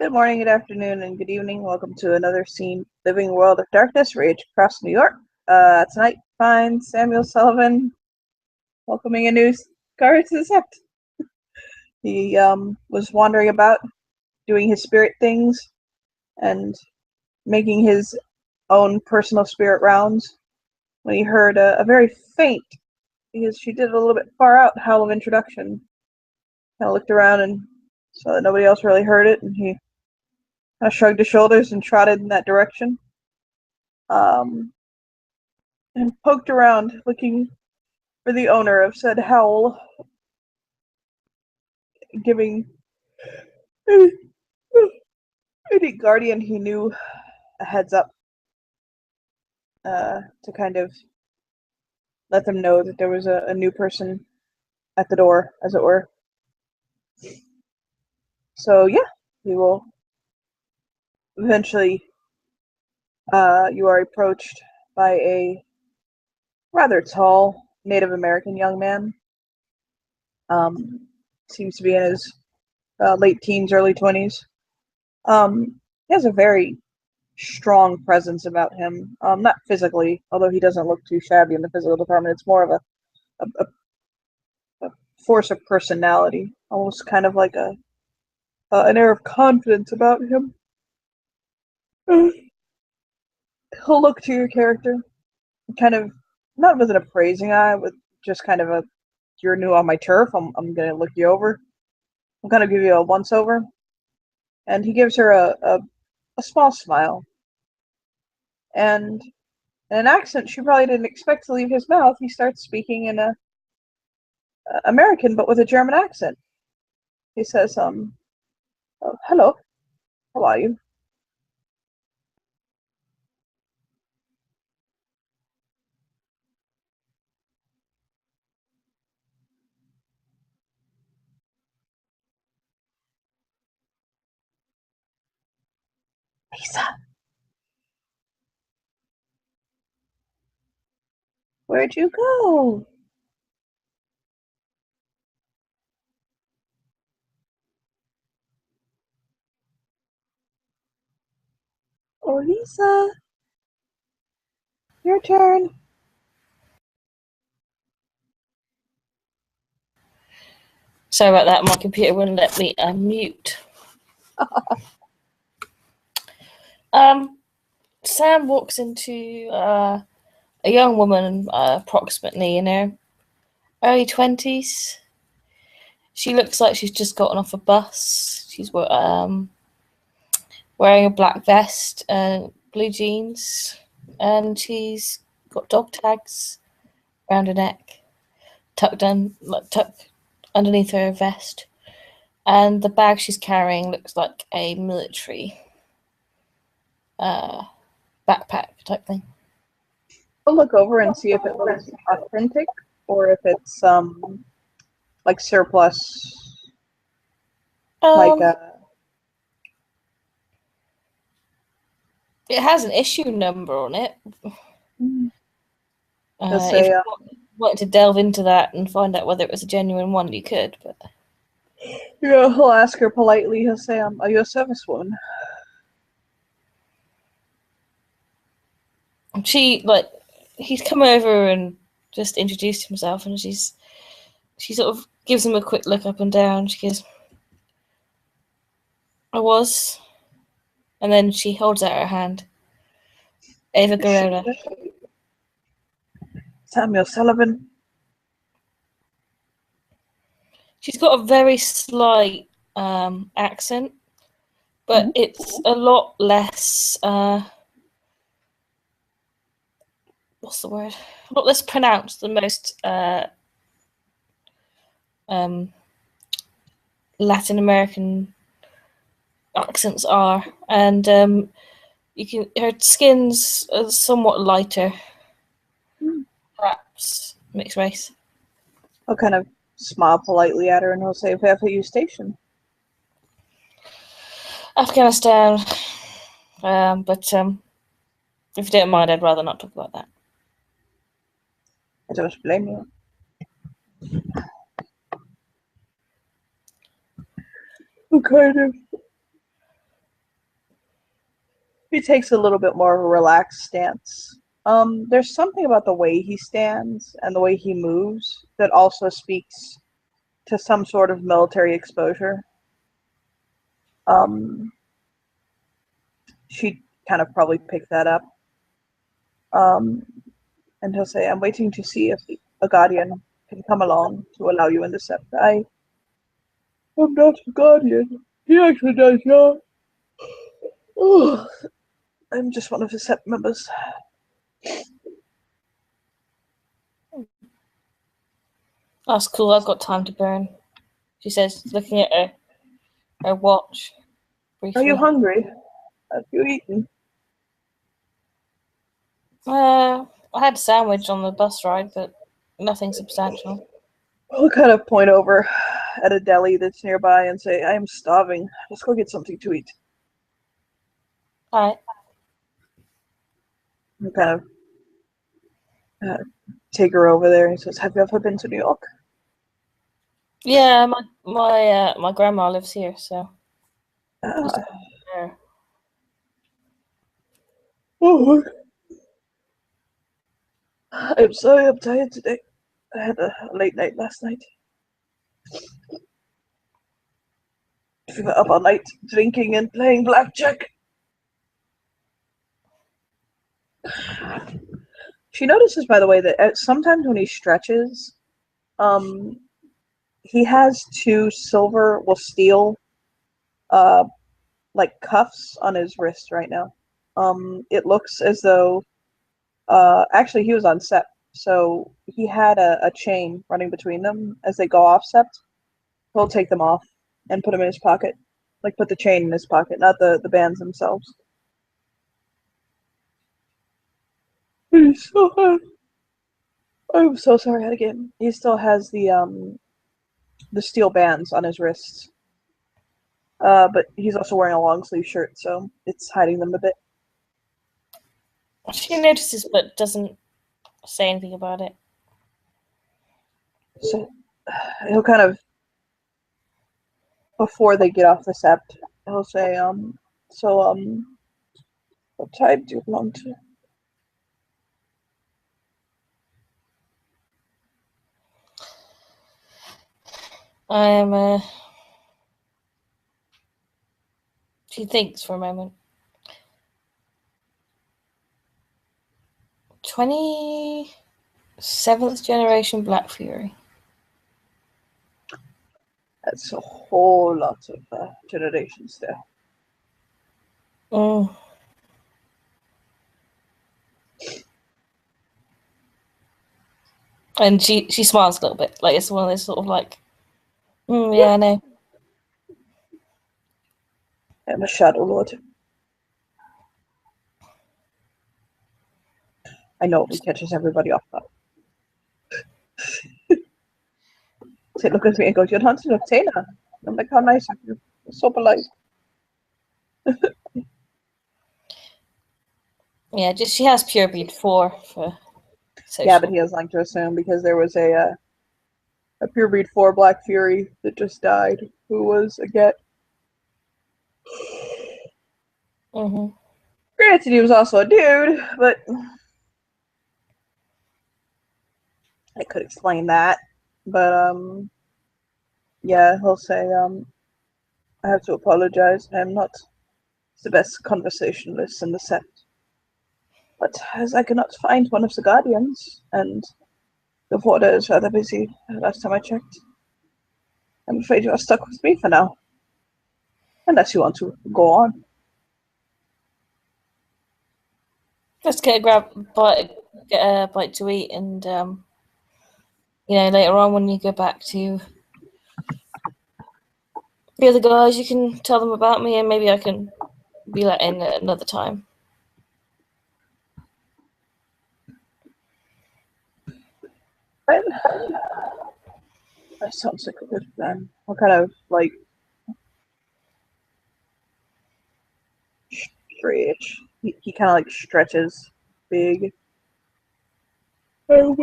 Good morning, good afternoon, and good evening. Welcome to another scene, Living World of Darkness, Rage Across New York. Tonight, find Samuel Sullivan welcoming a new guard to the sept. He was wandering about, doing his spirit things, and making his own personal spirit rounds when he heard a very faint, because she did it a little bit far out, howl of introduction. Kind of looked around and saw that nobody else really heard it, and he kind of shrugged his shoulders and trotted in that direction. Um, and poked around looking for the owner of said howl, giving any guardian he knew a heads up to kind of let them know that there was a new person at the door, as it were. So yeah, we will eventually. You are approached by a rather tall Native American young man. Seems to be in his late teens, early 20s. He has a very strong presence about him. Not physically, although he doesn't look too shabby in the physical department. It's more of a force of personality, almost kind of like an air of confidence about him. He'll look to your character, kind of not with an appraising eye, with just kind of a you're new on my turf. I'm gonna look you over. I'm gonna give you a once over, and he gives her a small smile and an accent she probably didn't expect to leave his mouth. He starts speaking in a American, but with a German accent. He says, oh, hello, how are you? Lisa, where'd you go? Oh, Lisa, your turn. Sorry about that, my computer wouldn't let me unmute. Sam walks into a young woman, approximately in her early 20s. She looks like she's just gotten off a bus. She's wearing a black vest and blue jeans, and she's got dog tags around her neck, tucked underneath her vest. And the bag she's carrying looks like a military backpack type thing. I'll look over and see if it looks authentic or if it's like surplus, like It has an issue number on it. say, if you wanted to delve into that and find out whether it was a genuine one, you could. But yeah, he'll ask her politely. He'll say, "Are you a servicewoman?" he's come over and just introduced himself, and she sort of gives him a quick look up and down. She goes, "I was," and then she holds out her hand. Ava Guerrero. Samuel Sullivan. She's got a very slight accent, but it's a lot less. What's the word? A lot less pronounced than most Latin American accents are, and her skin's somewhat lighter, perhaps mixed race. He'll kind of smile politely at her and he'll say, "Where are you stationed?" Afghanistan, but if you don't mind, I'd rather not talk about that. I don't blame you. Who kind of he takes a little bit more of a relaxed stance. There's something about the way he stands and the way he moves that also speaks to some sort of military exposure. Um, she kind of probably picked that up. Um, and he'll say, I'm waiting to see if a guardian can come along to allow you in the sept. I'm not a guardian. He actually does not. Oh, I'm just one of the sept members. That's cool. I've got time to burn. She says, looking at her watch briefly. Are you hungry? Have you eaten? I had a sandwich on the bus ride, but nothing substantial. I'll kind of point over at a deli that's nearby and say, I am starving. Let's go get something to eat. All right. I kind of take her over there. He says, have you ever been to New York? Yeah, my grandma lives here, so. Yeah. Oh, I'm sorry, I'm tired today. I had a late night last night. We were up all night drinking and playing blackjack. She notices, by the way, that sometimes when he stretches, he has two silver, well, steel, like cuffs on his wrist right now. It looks as though, actually, he was on sept, so he had a chain running between them as they go off sept. He'll take them off and put them in his pocket, like put the chain in his pocket, not the bands themselves. He's so hard. I'm so sorry, again. He still has the steel bands on his wrists. But he's also wearing a long sleeve shirt, so it's hiding them a bit. She notices but doesn't say anything about it. So he'll kind of, before they get off the sept, he'll say, what tribe do you belong to? I am, she thinks for a moment. 27th generation Black Fury. That's a whole lot of generations there. Mm. And she smiles a little bit, like it's one of those sort of like, yeah, I know. I'm a Shadow Lord. I know he catches everybody off guard. So he looks at me and goes, "You're hunting of Tana." I'm like, "How nice of you! You're so polite." Yeah, just she has pure breed 4 for social. Yeah, but he has like to assume because there was a pure breed 4 Black Fury that just died, who was a get. Mm-hmm. Granted, he was also a dude, but I could explain that. But yeah, he'll say, I have to apologize. I'm not the best conversationalist in the set. But as I cannot find one of the guardians, and the warder is rather busy last time I checked, I'm afraid you are stuck with me for now. Unless you want to go on. Let's get a bite to eat, and later on when you go back to the other guys, you can tell them about me, and maybe I can be let in at another time. Well, that sounds like a good plan. I'll kind of like stretch. He kind of like stretches big. I'm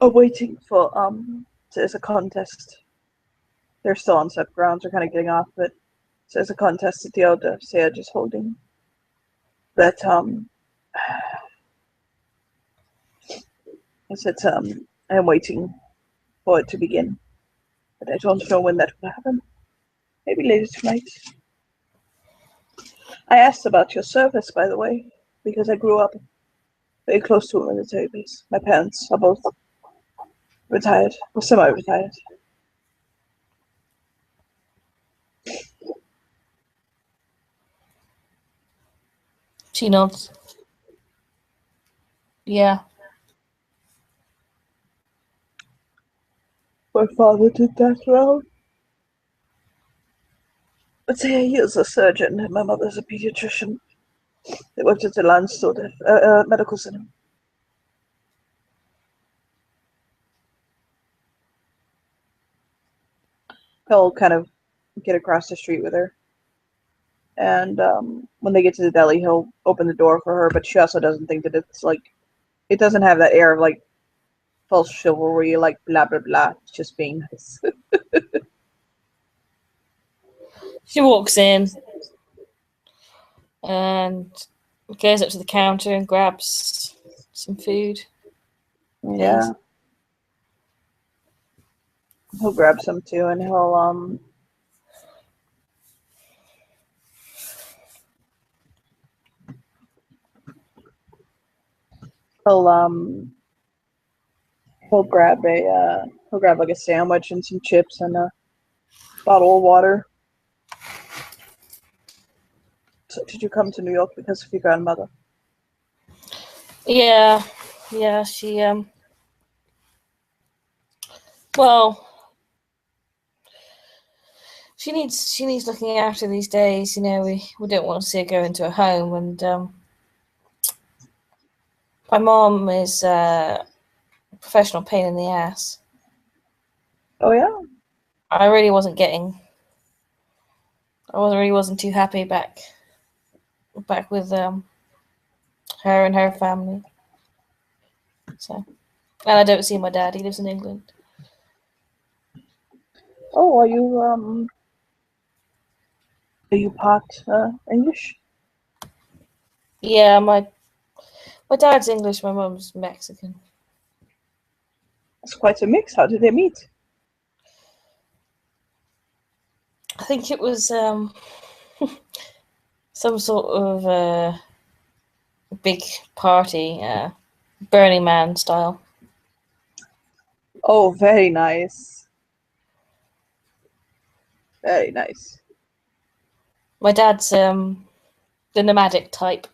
waiting for there's a contest. They're still on set grounds. They're kind of getting off it. So there's a contest at the elder Sage is holding that I said I'm waiting for it to begin, but I don't know when that will happen. Maybe later tonight. I asked about your service, by the way, because I grew up very close to a military base. My parents are both retired, or semi-retired. She nods. Yeah. My father did that round. But he is a surgeon, and my mother's a pediatrician. They worked at the Landstuhl Medical Center. He'll kind of get across the street with her. And when they get to the deli, he'll open the door for her, but she also doesn't think that it's like, it doesn't have that air of like false chivalry, like blah, blah, blah. It's just being nice. She walks in and goes up to the counter and grabs some food. Yeah. He'll grab some too, and he'll grab like a sandwich and some chips and a bottle of water. So did you come to New York because of your grandmother? Yeah, she well, she needs looking after these days. You know, we don't want to see her go into a home, and my mom is a professional pain in the ass. Oh yeah. I really wasn't too happy back with her and her family. So, and I don't see my dad. He lives in England. Oh, are you part English? Yeah, my dad's English. My mom's Mexican. It's quite a mix. How did they meet? I think it was some sort of big party, Burning Man style. Oh, very nice. Very nice. My dad's the nomadic type.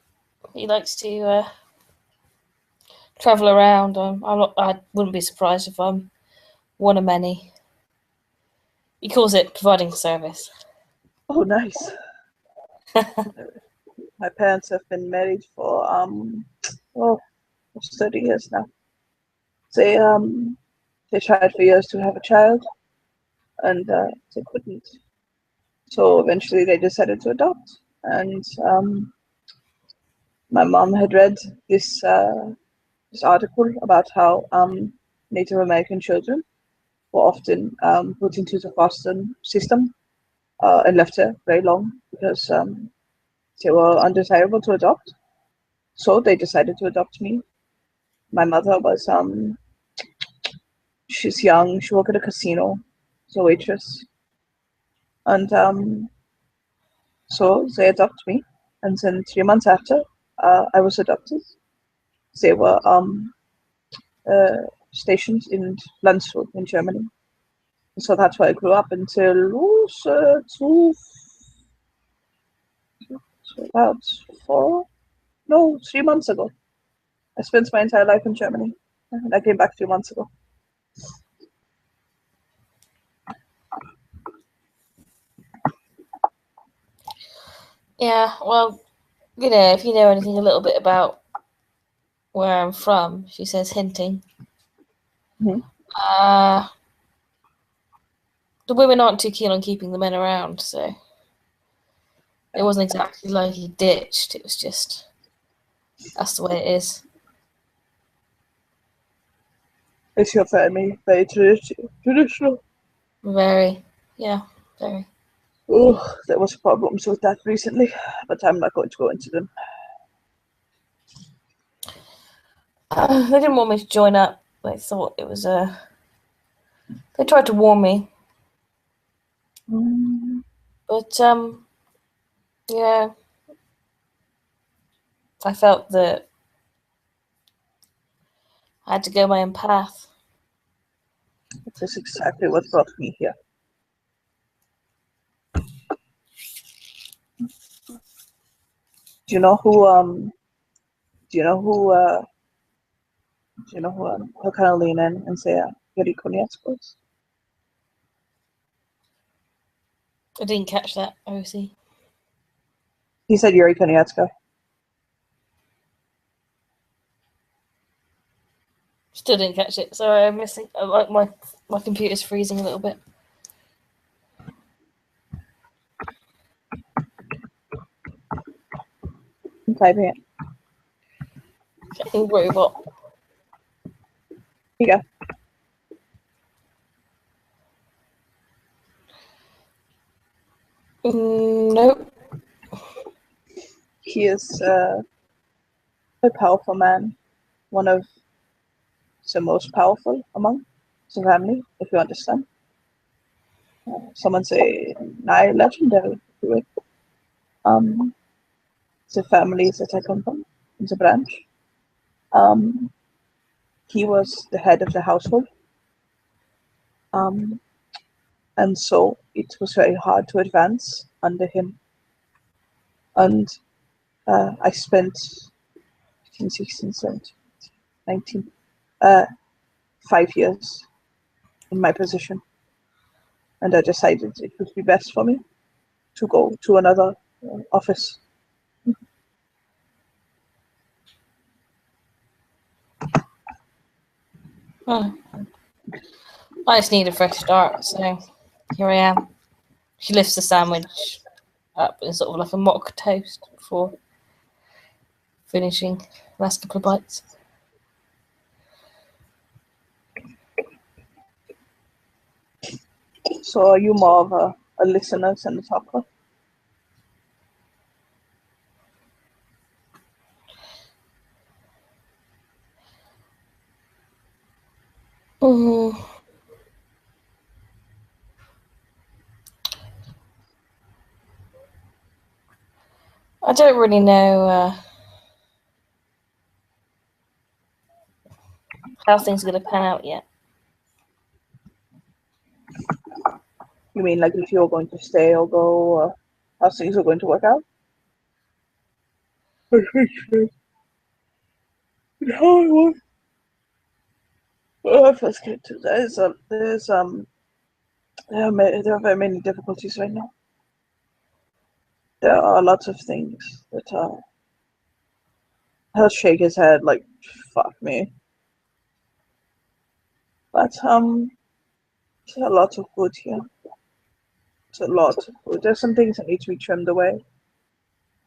He likes to travel around. I wouldn't be surprised if I'm one of many. He calls it providing service. Oh, nice. My parents have been married for 30 years now. They tried for years to have a child, and they couldn't. So eventually, they decided to adopt. And my mom had read this article about how Native American children were often put into the foster system and left there very long because they were undesirable to adopt. So they decided to adopt me. My mother was she's young. She worked at a casino as a waitress, and so they adopted me. And then 3 months after I was adopted, they were stationed in Landshut in Germany. So that's where I grew up until about 3 months ago. I spent my entire life in Germany, and I came back 3 months ago. Yeah, well, you know, if you know anything a little bit about where I'm from, she says, hinting. Mhm. The women aren't too keen on keeping the men around, so it wasn't exactly like he ditched. It was just that's the way it is. Is your family very traditional? Very, yeah, very. Oh, there was problems with that recently, but I'm not going to go into them. They didn't want me to join up. They thought it was They tried to warn me, but yeah, I felt that I had to go my own path. This is exactly what brought me here. Do you know who do you know who kind of lean in and say Yuri Konietzko is? I didn't catch that, OC. He said Yuri Konietzko. Still didn't catch it. Sorry, I'm missing. My computer's freezing a little bit. I'm typing it. Okay, robot. Here you go. Nope. He is a powerful man, one of the most powerful among the family, if you understand. Someone say, "Nigh legendary." The families that I come from, the branch. He was the head of the household, and so it was very hard to advance under him. And I spent 15, 16, 17, 19, 5 years in my position, and I decided it would be best for me to go to another office. Oh. I just need a fresh start, so here I am. She lifts the sandwich up in sort of like a mock toast before finishing the last couple of bites. So are you more of a listener than a talker? I don't really know how things are going to pan out yet. You mean like if you're going to stay or go, or how things are going to work out? How it works? Well, first get to there are very many difficulties right now. There are lots of things that he'll shake his head like fuck me. But there's a lot of good here. There's a lot of good. There's some things that need to be trimmed away.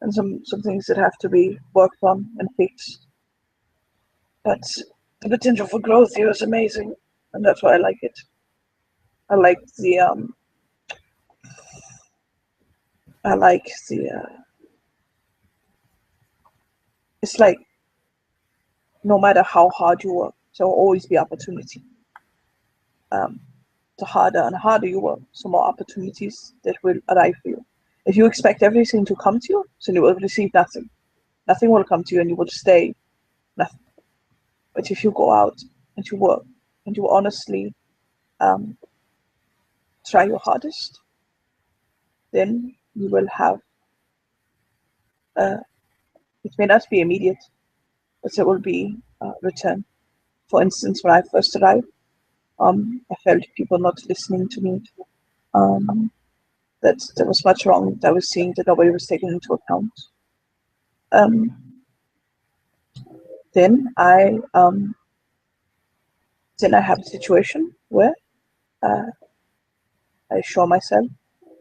And some things that have to be worked on and fixed. But the potential for growth here is amazing, and that's why I like it. I like the it's like no matter how hard you work, there will always be opportunity. The harder and harder you work, so more opportunities that will arrive for you. If you expect everything to come to you, then you will receive nothing. Nothing will come to you and you will stay nothing. But if you go out and you work and you honestly try your hardest, then you will have, it may not be immediate, but there will be return. For instance, when I first arrived, I felt people not listening to me, that there was much wrong that I was seeing that nobody was taking into account. Then I have a situation where I show myself,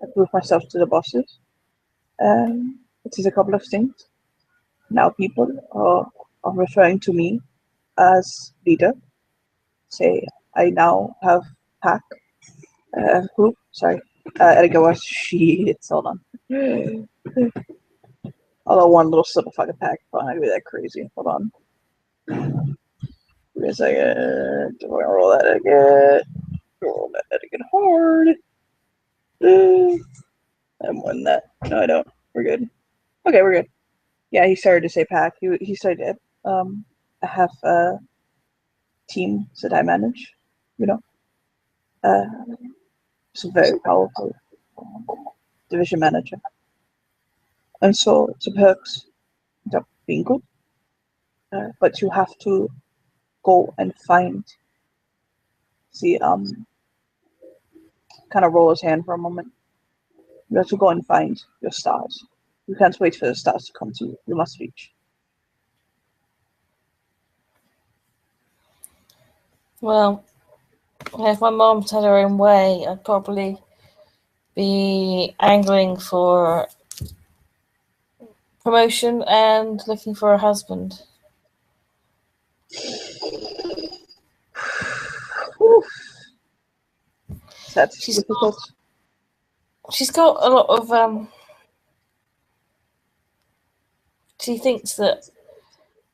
I prove myself to the bosses. It is a couple of things. Now people are referring to me as leader. Say I now have pack group. Sorry, Edgar was shit. Hold on. Although one little sip of fucking pack, but not be that crazy. Hold on. Give me a second. We're gonna roll that again. Roll that again hard. I'm winning that. No, I don't. We're good. Okay, we're good. Yeah, he started to say pack. He started. I have a team that I manage. You know, it's a very powerful division manager, and so the perks end up being good. But you have to go and find the kind of roll his hand for a moment. You have to go and find your stars. You can't wait for the stars to come to you. You must reach. Well, if my mom's had her own way, I'd probably be angling for promotion and looking for a husband. That's She's difficult. She's got a lot of she thinks that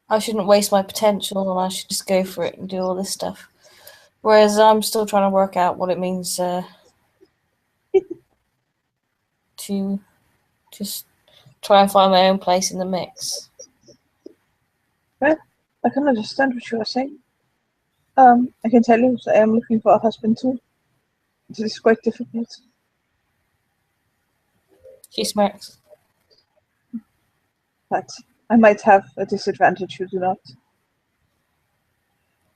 I shouldn't waste my potential and I should just go for it and do all this stuff. Whereas I'm still trying to work out what it means to just try and find my own place in the mix. Well, I can understand what you are saying. I can tell you that I am looking for a husband too. It is quite difficult. She smirks. But I might have a disadvantage you do not.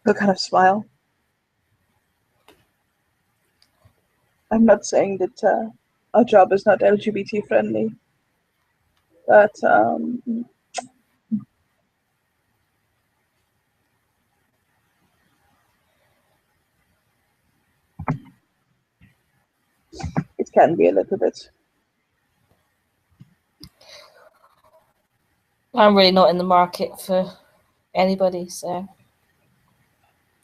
He'll kind of smile. I'm not saying that our job is not LGBT friendly, but it can be a little bit. I'm really not in the market for anybody, so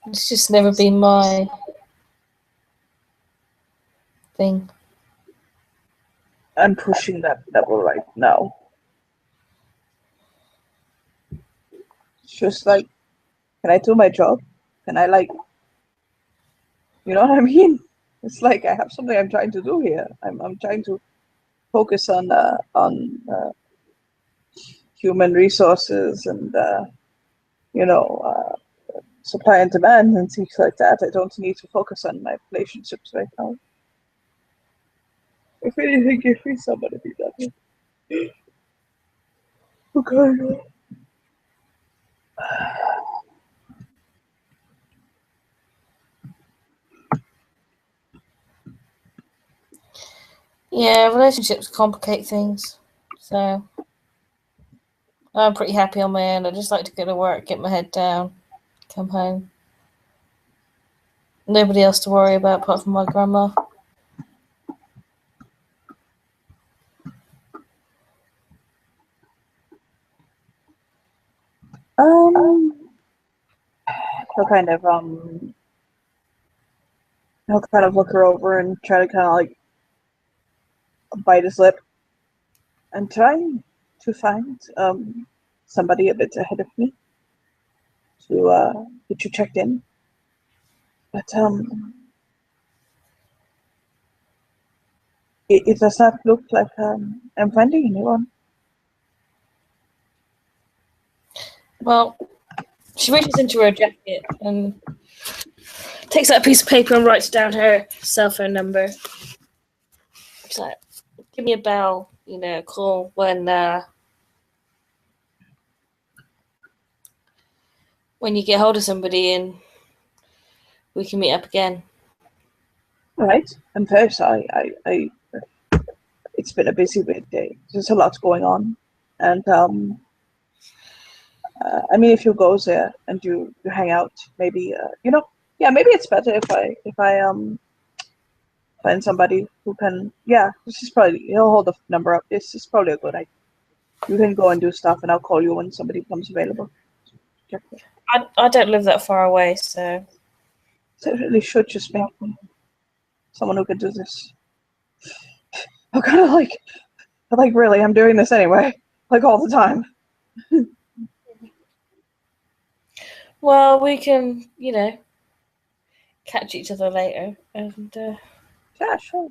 it's just never been my thing. I'm pushing that level right now. It's just like, can I do my job? Can I you know what I mean? It's like I have something I'm trying to do here. I'm trying to focus on human resources and supply and demand and things like that. I don't need to focus on my relationships right now. If anything, give me somebody to be done. Okay. Yeah, relationships complicate things. So I'm pretty happy on my own. I just like to go to work, get my head down, come home. Nobody else to worry about apart from my grandma. He'll kind of he'll kind of look her over and try to kind of like bite his lip and trying to find somebody a bit ahead of me to get you checked in. But it does not look like I'm finding anyone. Well, she reaches into her jacket and takes out a piece of paper and writes down her cell phone number. She's like, give me a bell, call when you get hold of somebody and we can meet up again. All right. I'm very sorry. It's been a busy day. There's a lot going on. And I mean, if you go there and you hang out, maybe maybe it's better if I find somebody who can. Yeah, this is probably he'll hold the number up. This is probably a good idea. You can go and do stuff, and I'll call you when somebody becomes available. I don't live that far away, so it really should just make me someone who can do this. I'm kind of like really, I'm doing this anyway, like all the time. Well, we can, catch each other later and Yeah, sure.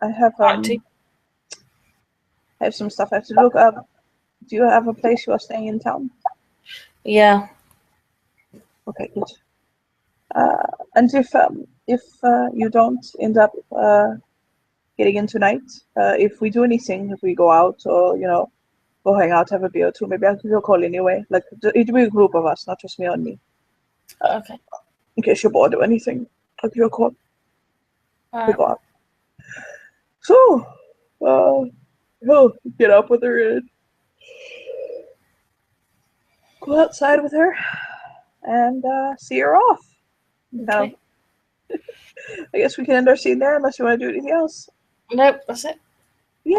I have party. I have some stuff I have to look up. Do you have a place you are staying in town? Yeah. Okay, good. And if you don't end up getting in tonight, if we do anything, if we go out or go hang out, have a beer or two, maybe I'll give you a call anyway. Like it'll be a group of us, not just me and me. Okay. In case you're bored or anything, I'll give you a call. All We right. go out. So, he'll get up with her and go outside with her and see her off. Okay. I guess we can end our scene there unless you want to do anything else. Nope, that's it. Yay!